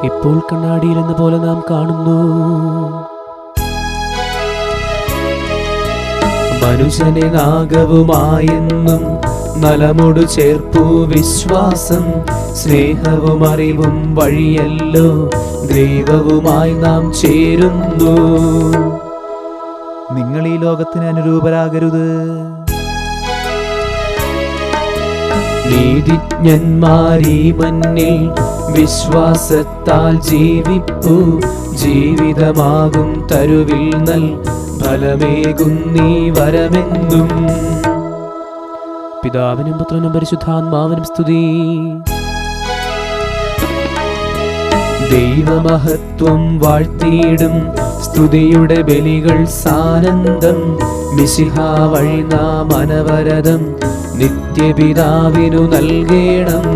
ഇപ്പോൾ കണ്ണാടിയിൽ എന്ന പോലെ നാം കാണുന്നു. മനുഷ്യനെ നാഗവുമായെന്നും നലമോടു ചേർപ്പു വിശ്വാസം, സ്നേഹവും അറിവും വഴിയല്ലോ ദൈവവുമായി നാം ചേരുന്നു. നിങ്ങൾ ഈ ലോകത്തിന് അനുരൂപരാകരുത്. നീതിജ്ഞന്മാരീ മണ്ണിൽ വിശ്വാസത്താൽ ജീവിപ്പു, ജീവിതമാകും തരുവിൽ നൽ ഫലമേകും നീ വരമെന്നും. പിതാവിനും പുത്രനും പരിശുദ്ധാത്മാവിനും സ്തുതി. ദൈവമഹത്വം വാഴ്ത്തിയിടും സ്തുതിയുടെ ബലികൾ സാനന്ദം, മിശിഹാ വഴി നാം അനവരതം നിത്യപിതാവിനു നൽകേണം.